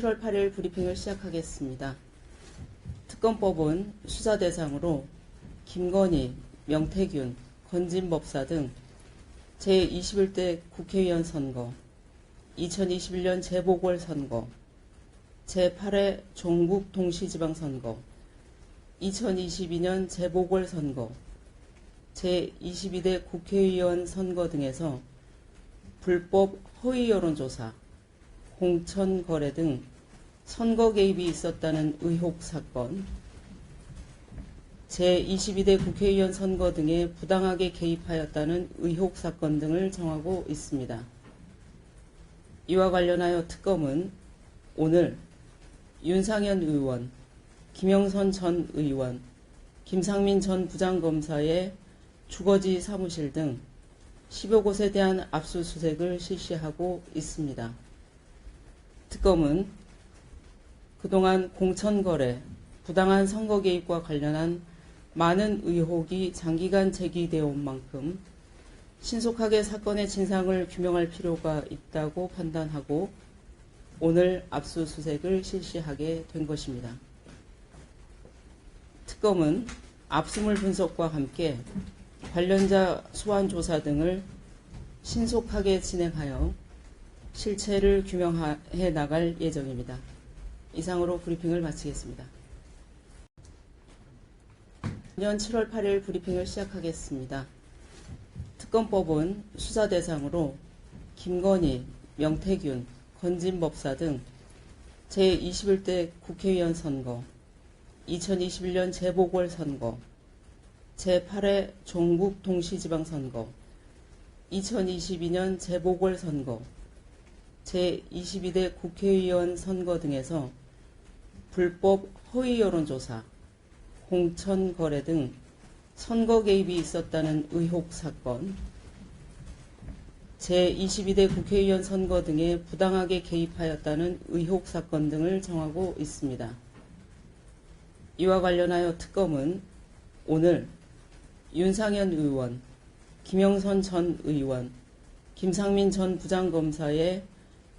7월 8일 브리핑을 시작하겠습니다. 특검법은 수사 대상으로 김건희, 명태균, 건진법사 등 제21대 국회의원 선거, 2021년 재보궐선거, 제8회 종북 동시지방선거, 2022년 재보궐선거, 제22대 국회의원 선거 등에서 불법 허위 여론조사, 공천거래 등 선거 개입이 있었다는 의혹 사건, 제22대 국회의원 선거 등에 부당하게 개입하였다는 의혹 사건 등을 정하고 있습니다. 이와 관련하여 특검은 오늘 윤상현 의원, 김영선 전 의원, 김상민 전 부장검사의 주거지 사무실 등 10여 곳에 대한 압수수색을 실시하고 있습니다. 특검은 그동안 공천거래, 부당한 선거 개입과 관련한 많은 의혹이 장기간 제기되어 온 만큼 신속하게 사건의 진상을 규명할 필요가 있다고 판단하고 오늘 압수수색을 실시하게 된 것입니다. 특검은 압수물 분석과 함께 관련자 소환 조사 등을 신속하게 진행하여 실체를 규명해 나갈 예정입니다. 이상으로 브리핑을 마치겠습니다. 내년 7월 8일 브리핑을 시작하겠습니다. 특검법은 수사 대상으로 김건희, 명태균, 건진법사 등 제21대 국회의원 선거, 2021년 재보궐선거, 제8회 종북 동시지방선거, 2022년 재보궐선거, 제22대 국회의원 선거 등에서 불법 허위 여론조사, 공천거래 등 선거 개입이 있었다는 의혹 사건, 제22대 국회의원 선거 등에 부당하게 개입하였다는 의혹 사건 등을 정하고 있습니다. 이와 관련하여 특검은 오늘 윤상현 의원, 김영선 전 의원, 김상민 전 부장검사의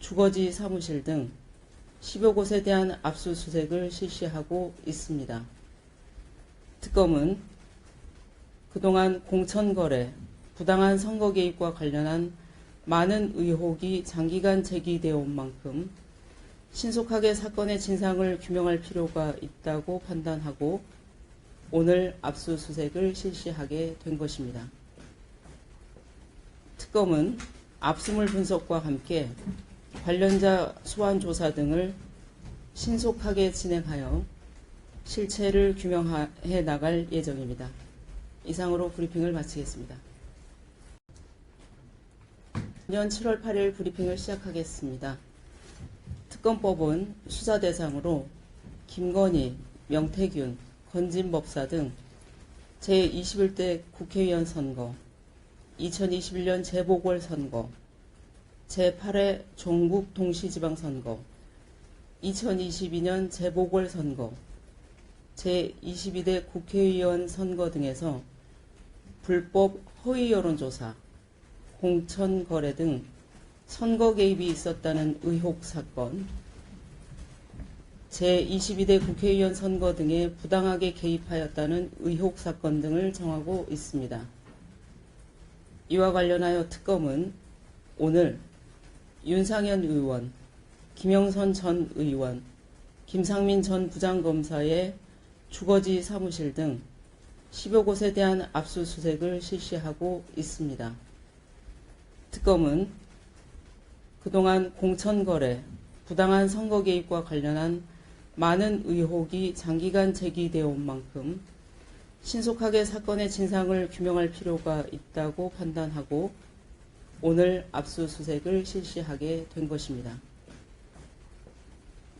주거지 사무실 등 10여 곳에 대한 압수수색을 실시하고 있습니다. 특검은 그동안 공천거래, 부당한 선거 개입과 관련한 많은 의혹이 장기간 제기되어 온 만큼 신속하게 사건의 진상을 규명할 필요가 있다고 판단하고 오늘 압수수색을 실시하게 된 것입니다. 특검은 압수물 분석과 함께 관련자 소환 조사 등을 신속하게 진행하여 실체를 규명해 나갈 예정입니다. 이상으로 브리핑을 마치겠습니다. 내년 7월 8일 브리핑을 시작하겠습니다. 특검법은 수사 대상으로 김건희, 명태균, 건진법사 등 제21대 국회의원 선거, 2021년 재보궐선거, 제8회 종북 동시지방선거, 2022년 재보궐선거, 제22대 국회의원 선거 등에서 불법 허위 여론조사, 공천거래 등 선거 개입이 있었다는 의혹 사건, 제22대 국회의원 선거 등에 부당하게 개입하였다는 의혹 사건 등을 정하고 있습니다. 이와 관련하여 특검은 오늘 윤상현 의원, 김영선 전 의원, 김상민 전 부장검사의 주거지 사무실 등 10여 곳에 대한 압수수색을 실시하고 있습니다. 특검은 그동안 공천거래, 부당한 선거 개입과 관련한 많은 의혹이 장기간 제기되어 온 만큼 신속하게 사건의 진상을 규명할 필요가 있다고 판단하고 오늘 압수수색을 실시하게 된 것입니다.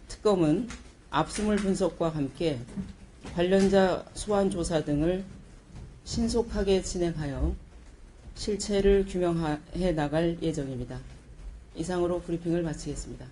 특검은 압수물 분석과 함께 관련자 소환 조사 등을 신속하게 진행하여 실체를 규명해 나갈 예정입니다. 이상으로 브리핑을 마치겠습니다.